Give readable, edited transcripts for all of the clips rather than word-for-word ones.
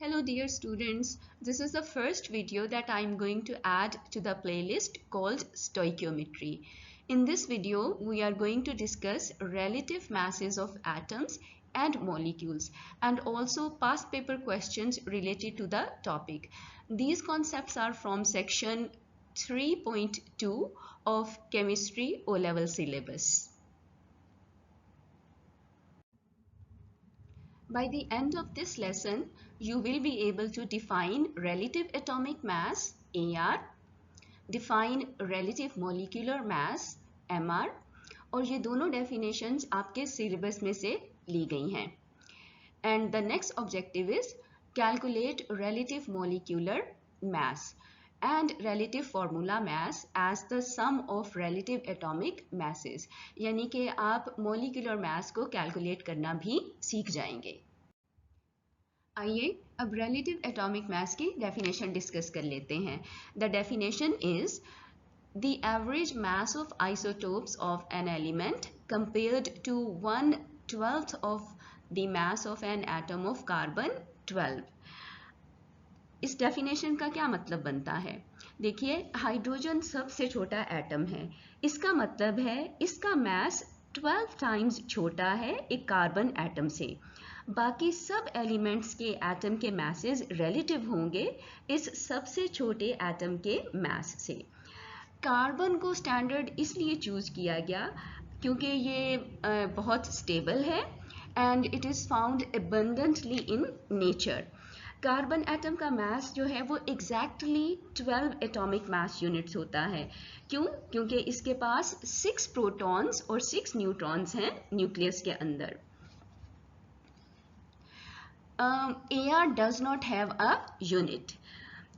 Hello dear students, this is the first video that I am going to add to the playlist called Stoichiometry. In this video, we are going to discuss relative masses of atoms and molecules and also past paper questions related to the topic. These concepts are from section 3.2 of Chemistry O-Level syllabus. By the end of this lesson, you will be able to define relative atomic mass AR, define relative molecular mass MR और ये दोनों definitions आपके syllabus में से ली गई हैं. And the next objective is calculate relative molecular mass and relative formula mass as the sum of relative atomic masses. यानी कि आप molecular mass को calculate करना भी सीख जाएंगे. आइए अब relative atomic mass की definition discuss कर लेते हैं. The definition is the average mass of isotopes of an element compared to 1/12 of the mass of an atom of carbon 12. इस डेफिनेशन का क्या मतलब बनता है? देखिए, हाइड्रोजन सबसे छोटा एटम है. इसका मतलब है इसका मास 12 टाइम्स छोटा है एक कार्बन एटम से. बाकी सब एलिमेंट्स के एटम के मासेस रिलेटिव होंगे इस सबसे छोटे एटम के मास से. कार्बन को स्टैंडर्ड इसलिए चूज किया गया क्योंकि ये बहुत स्टेबल है and it is found abundantly in nature. Carbon atom का मास जो है वो एग्जैक्टली 12 एटॉमिक मास यूनिट्स होता है. क्यों? क्योंकि इसके पास 6 प्रोटॉन्स और 6 न्यूट्रॉन्स हैं न्यूक्लियस के अंदर. AR does not have a unit.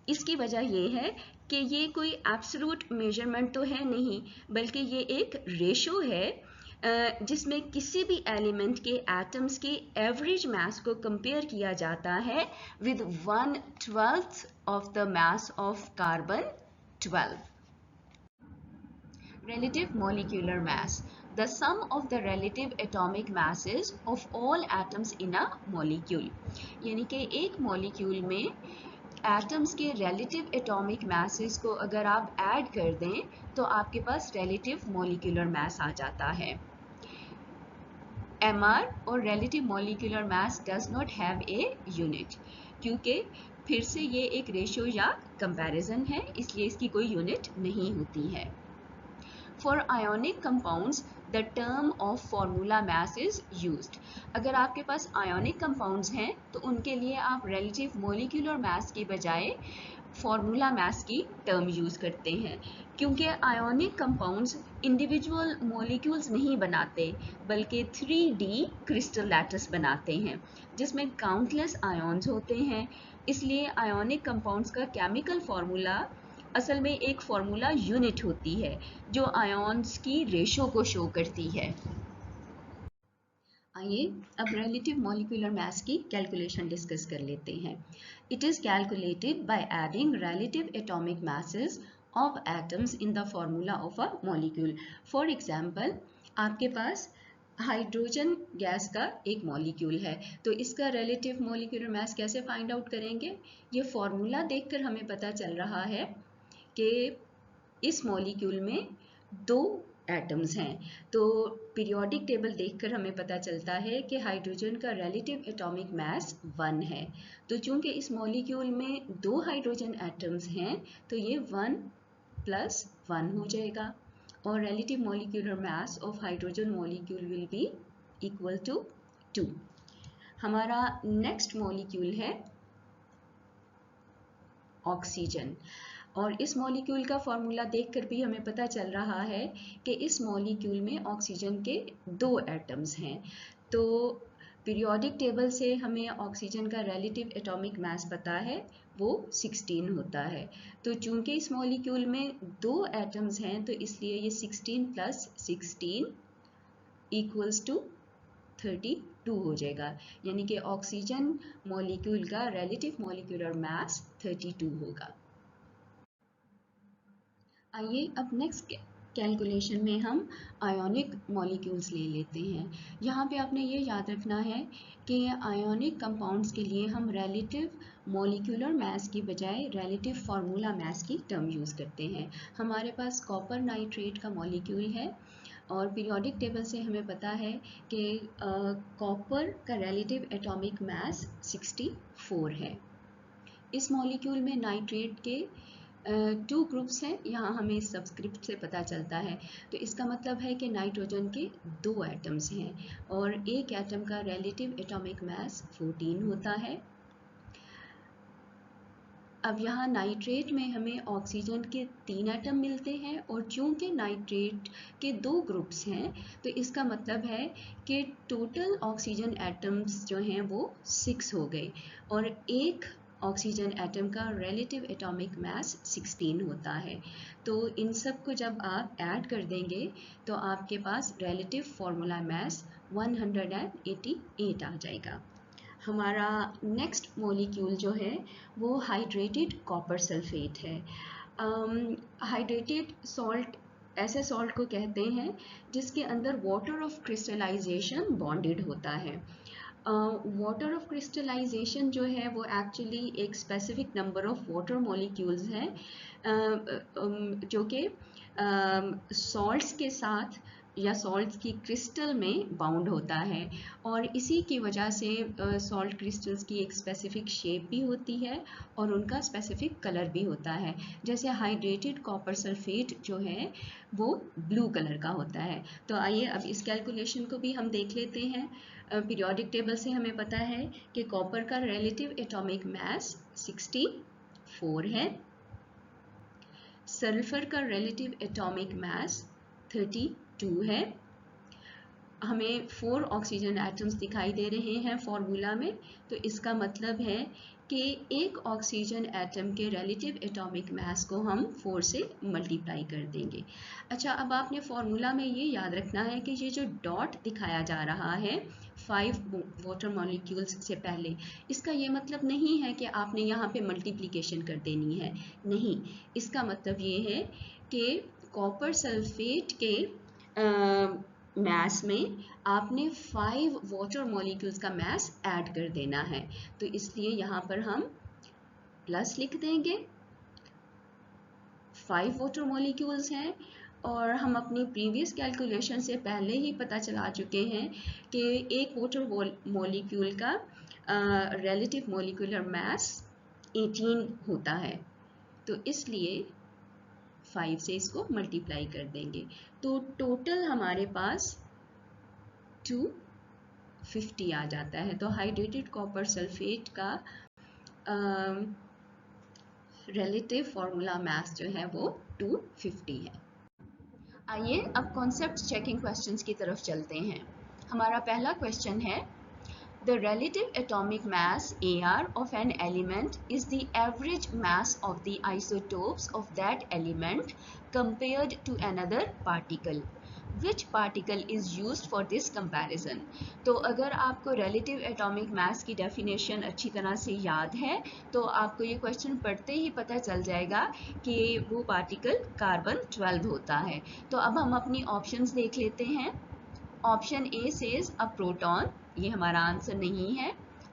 इसकी वजह ये है कि ये कोई एब्सोल्यूट मेजरमेंट तो है नहीं, बल्कि ये एक रेशो है जिसमें किसी भी एलिमेंट के एटम्स के एवरेज मास को कंपेयर किया जाता है with 1/12 of the mass of carbon 12. Relative molecular mass, the sum of the relative atomic masses of all atoms in a molecule. यानी कि एक मॉलिक्यूल में एटम्स के रिलेटिव एटॉमिक मासेस को अगर आप ऐड कर दें तो आपके पास रिलेटिव मॉलिक्यूलर मास आ जाता है. MR और relative molecular mass does not have a unit, क्योंकि फिर से ये एक रेशियो या कंपैरिजन है, इसलिए इसकी कोई यूनिट नहीं होती है. For ionic compounds, the term of formula mass is used. अगर आपके पास ionic compounds हैं तो उनके लिए आप relative molecular mass की बजाय formula mass की term use करते हैं, क्योंकि ionic compounds individual molecules नहीं बनाते बल्कि 3D crystal lattice बनाते हैं जिसमें countless ions होते हैं. इसलिए ionic compounds का chemical formula असल में एक फॉर्मूला यूनिट होती है जो आयॉन्स की रेशो को शो करती है. आइए अब रिलेटिव मॉलिक्यूलर मास की कैलकुलेशन डिस्कस कर लेते हैं. It is calculated by adding relative atomic masses of atoms in the formula of a molecule. For example, आपके पास हाइड्रोजन गैस का एक मॉलिक्यूल है, तो इसका रिलेटिव मॉलिक्यूलर मास कैसे फाइंड आउट करेंगे? ये फॉर्मूला देखकर हमें पता चल रहा है कि इस मॉलिक्यूल में 2 एटम्स हैं, तो पीरियोडिक टेबल देखकर हमें पता चलता है कि हाइड्रोजन का रिलेटिव एटॉमिक मास 1 है. तो चूंकि इस मॉलिक्यूल में 2 हाइड्रोजन एटम्स हैं तो ये 1 + 1 हो जाएगा और relative molecular mass of hydrogen molecule will be equal to 2. हमारा नेक्स्ट मॉलिक्यूल है ऑक्सीजन और इस मॉलिक्यूल का फॉर्मूला देखकर भी हमें पता चल रहा है कि इस मॉलिक्यूल में ऑक्सीजन के 2 एटम्स हैं. तो पीरियोडिक टेबल से हमें ऑक्सीजन का रिलेटिव एटॉमिक मास पता है, वो 16 होता है. तो चूंकि इस मॉलिक्यूल में 2 एटम्स हैं तो इसलिए ये 16 + 16 = 32 हो जाएगा, यानी कि ऑक्सीजन मॉलिक्यूल का रिलेटिव मॉलिक्यूलर मास 32 होगा. आइए अब नेक्स्ट कैलकुलेशन में हम आयोनिक मॉलिक्यूल्स ले लेते हैं। यहाँ पे आपने ये याद रखना है कि आयोनिक कंपाउंड्स के लिए हम रिलेटिव मॉलिक्यूलर मास की बजाय रिलेटिव फार्मूला मास की टर्म यूज़ करते हैं। हमारे पास कॉपर नाइट्रेट का मॉलिक्यूल है और पीरियोडिक टेबल से हमें पता है कि कॉपर का रिलेटिव एटॉमिक मास 64 है। इस मॉलिक्यूल में नाइट्रेट के 2 ग्रुप्स हैं, यहाँ हमें इस सबस्क्रिप्ट से पता चलता है। तो इसका मतलब है कि नाइट्रोजन के 2 एटम्स हैं और एक एटम का रिलेटिव एटॉमिक मास 14 होता है। अब यहाँ नाइट्रेट में हमें ऑक्सीजन के 3 एटम मिलते हैं और चूंकि नाइट्रेट के 2 ग्रुप्स हैं तो इसका मतलब है कि टोटल ऑक्सीजन एटम्स जो हैं वो 6 हो गए और एक ऑक्सीजन एटम का रिलेटिव एटॉमिक मास 16 होता है। तो इन सब को जब आप ऐड कर देंगे तो आपके पास रिलेटिव फार्मूला मास 188 आ जाएगा। हमारा नेक्स्ट मॉलिक्यूल जो है वो हाइड्रेटेड कॉपर सल्फेट है। हाइड्रेटेड सॉल्ट ऐसे सॉल्ट को कहते हैं जिसके अंदर वाटर ऑफ क्रिस्टलाइजेशन बॉन्डेड होता है। वाटर ऑफ क्रिस्टलाइजेशन जो है वो एक्चुअली एक specific number of water molecules हैं जो कि सॉल्ट्स के साथ या सॉल्ट्स की क्रिस्टल में बाउंड होता है और इसी की वजह से सॉल्ट क्रिस्टल्स की एक स्पेसिफिक शेप भी होती है और उनका स्पेसिफिक कलर भी होता है। जैसे हाइड्रेटेड कॉपर सल्फेट जो है वो ब्लू कलर का होता है। तो आइए अब इस कैलकुलेशन को भी हम देख लेते हैं। पीरियोडिक टेबल से हमें पता है कि कॉपर का रिलेटिव एटॉमिक मास 64 है, सल्फर का रिलेटिव एटॉमिक मास 32 है। हमें 4 ऑक्सीजन एटम्स दिखाई दे रहे हैं फॉर्मूला में, तो इसका मतलब है कि एक ऑक्सीजन एटम के रिलेटिव एटॉमिक मास को हम 4 से मल्टीप्लाई कर देंगे। अच्छा, अब आपने फॉर्मूला में ये याद रखना है कि ये जो डॉट दिखाया जा रहा है 5 वाटर मॉलिक्यूल्स से पहले, इसका ये मतलब नहीं है कि आपने यहाँ पे मल्टीप्लिकेशन कर देनी है, नहीं। इसका मतलब ये है कि कॉपर सल्फेट के मास में आपने 5 वाटर मॉलिक्यूल्स का मास ऐड कर देना है। तो इसलिए यहाँ पर हम प्लस लिख देंगे, 5 वाटर मॉलिक्यूल्स हैं और हम अपनी प्रीवियस कैलकुलेशन से पहले ही पता चला चुके हैं कि एक वाटर मॉलिक्यूल का रिलेटिव मॉलिक्यूलर मास 18 होता है। तो इसलिए 5 से इसको मल्टीप्लाई कर देंगे तो टोटल हमारे पास 250 आ जाता है। तो हाइड्रेटेड कॉपर सल्फेट का रिलेटिव फार्मूला मास जो है वो 250 है। आइए अब कॉन्सेप्ट चेकिंग क्वेश्चंस की तरफ चलते हैं। हमारा पहला क्वेश्चन है, the relative atomic mass AR of an element is the average mass of the isotopes of that element compared to another particle. Which particle is used for this comparison? तो अगर आपको relative atomic mass की definition अच्छी तरह से याद है तो आपको ये क्वेश्चन पढ़ते ही पता चल जाएगा कि वो पार्टिकल कार्बन 12 होता है। तो अब हम अपनी ऑप्शंस देख लेते हैं। Option A says a proton, ये हमारा आंसर नहीं है।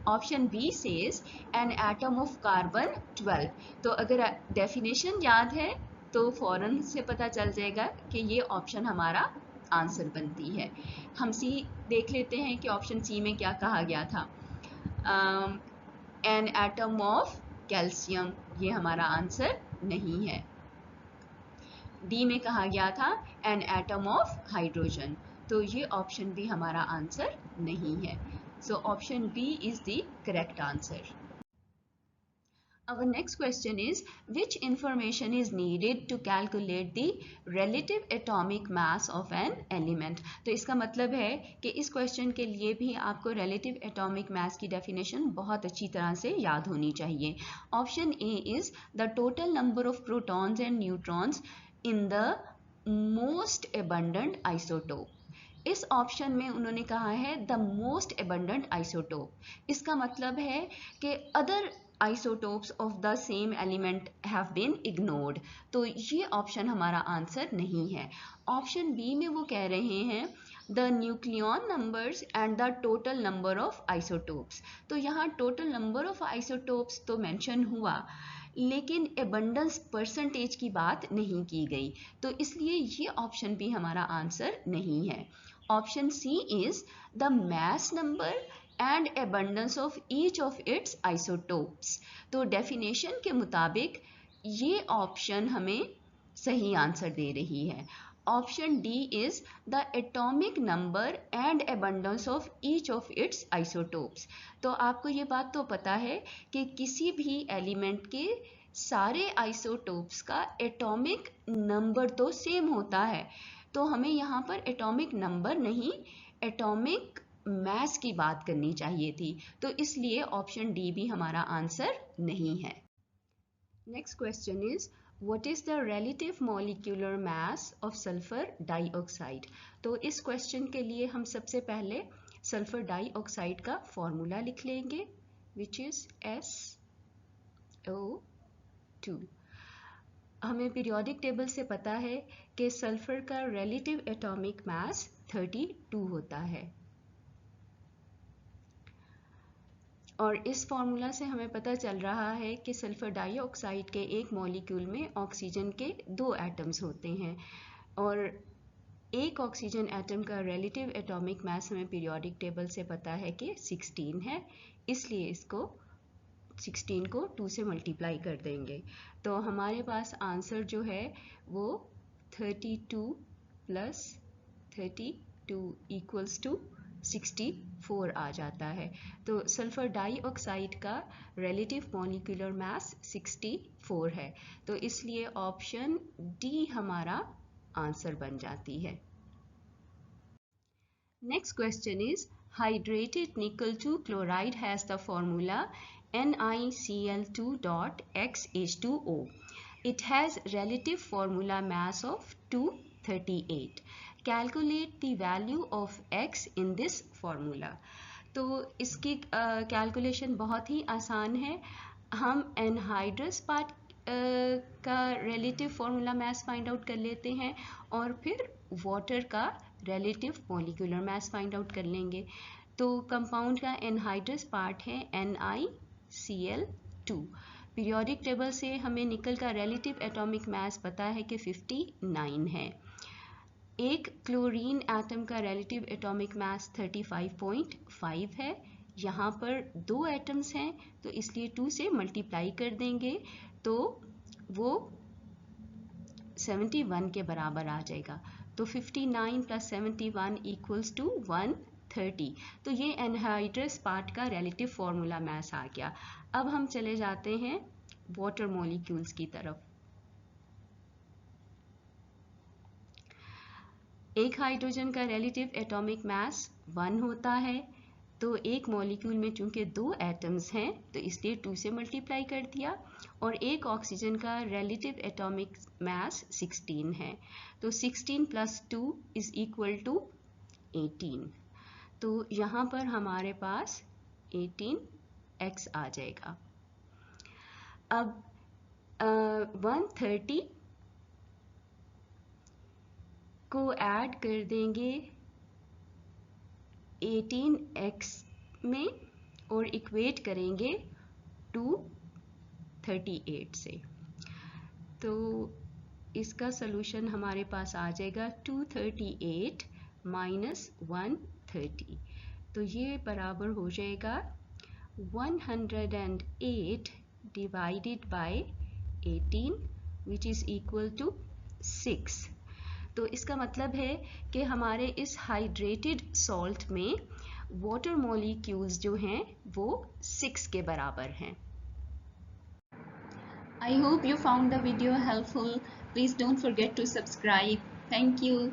Option B says an atom of carbon 12। तो अगर डेफिनेशन याद है तो फौरन से पता चल जाएगा कि ये ऑप्शन हमारा आंसर बनती है। हम सी देख लेते हैं कि ऑप्शन सी में क्या कहा गया था। एन एटम ऑफ कैल्शियम, ये हमारा आंसर नहीं है। डी में कहा गया था एन एटम ऑफ हाइड्रोजन, तो ये ऑप्शन भी हमारा आंसर नहीं है। So option B is the correct answer. Our next question is, which information is needed to calculate the relative atomic mass of an element? तो इसका मतलब है कि इस क्वेश्चन के लिए भी आपको relative atomic mass की definition बहुत अच्छी तरह से याद होनी चाहिए। Option A is the total number of protons and neutrons in the most abundant isotope. इस ऑप्शन में उन्होंने कहा है द मोस्ट एबंडेंट आइसोटोप। इसका मतलब है कि other isotopes of the same element have been ignored. तो ये ऑप्शन हमारा आंसर नहीं है. ऑप्शन बी में वो कह रहे हैं the nucleon numbers and the total number of isotopes. तो यहाँ total number of isotopes तो mention हुआ, लेकिन abundance percentage की बात नहीं की गई, तो इसलिए ये ऑप्शन भी हमारा आंसर नहीं है. Option C is the mass number and abundance of each of its isotopes. तो डेफिनेशन के मुताबिक ये ऑप्शन हमें सही आंसर दे रही है. Option D is the atomic number and abundance of each of its isotopes. तो आपको ये बात तो पता है कि किसी भी एलिमेंट के सारे आइसोटोप्स का एटॉमिक नंबर तो सेम होता है, तो हमें यहाँ पर एटॉमिक नंबर नहीं, एटॉमिक मैस की बात करनी चाहिए थी, तो इसलिए ऑप्शन डी भी हमारा आंसर नहीं है. Next question is what is the relative molecular mass of sulphur dioxide. तो इस क्वेश्चन के लिए हम सबसे पहले सल्फर डाइऑक्साइड का फॉर्मूला लिख लेंगे, विच इज SO2. हमें पीरियोडिक टेबल से पता है कि सल्फर का रिलेटिव एटॉमिक मास 32 होता है, और इस फॉर्मूला से हमें पता चल रहा है कि सल्फर डाइऑक्साइड के एक मॉलिक्यूल में ऑक्सीजन के 2 एटम्स होते हैं, और एक ऑक्सीजन एटम का रिलेटिव एटॉमिक मास हमें पीरियोडिक टेबल से पता है कि 16 है, इसलिए इसको 16 को 2 से मल्टीप्लाई कर देंगे, तो हमारे पास आंसर जो है वो 32 प्लस 32 इक्वल्स टू 64 आ जाता है. तो सल्फर डाइऑक्साइड का रिलेटिव मॉलिक्यूलर मास 64 है, तो इसलिए ऑप्शन डी हमारा आंसर बन जाती है. नेक्स्ट क्वेश्चन इज हाइड्रेटेड निकल 2 chloride has the formula NiCl2.XH2O. It has relative formula mass of 238. Calculate the value of X in this formula. तो इसकी कैलकुलेशन बहुत ही आसान है. हम एनहाइड्रस पार्ट का relative formula mass find out कर लेते हैं, और फिर वाटर का relative molecular mass find out कर लेंगे. तो कंपाउंड का एनहाइड्रस पार्ट है NiCl2. पीरियोडिक टेबल से हमें निकल का रिलेटिव एटॉमिक मास पता है कि 59 है. एक क्लोरीन एटम का रिलेटिव एटॉमिक मास 35.5 है. यहाँ पर 2 एटम्स हैं, तो इसलिए 2 से मल्टीप्लाई कर देंगे तो वो 71 के बराबर आ जाएगा. तो 59 प्लस 71 इक्वल्स टू 130. तो ये एनहाइड्रस पार्ट का रिलेटिव फॉर्मूला मास आ गया. अब हम चले जाते हैं वाटर मॉलिक्यूल्स की तरफ. एक हाइड्रोजन का रिलेटिव एटॉमिक मास 1 होता है, तो एक मॉलिक्यूल में चूंकि 2 एटम्स हैं तो इसलिए 2 से मल्टीप्लाई कर दिया, और एक ऑक्सीजन का रिलेटिव एटॉमिक मास 16 है, तो 16 प्लस 2 इज इक्वल टू 18. तो यहाँ पर हमारे पास 18x आ जाएगा. अब 130 को ऐड कर देंगे 18x में और इक्वेट करेंगे 238 से, तो इसका सलूशन हमारे पास आ जाएगा 238 माइनस 130. तो ये बराबर हो जाएगा 108 divided by 18 which is equal to 6. तो इसका मतलब है कि हमारे इस हाइड्रेटेड सॉल्ट में वाटर मॉलिक्यूल्स जो हैं वो 6 के बराबर हैं. I hope you found the video helpful. Please don't forget to subscribe. Thank you.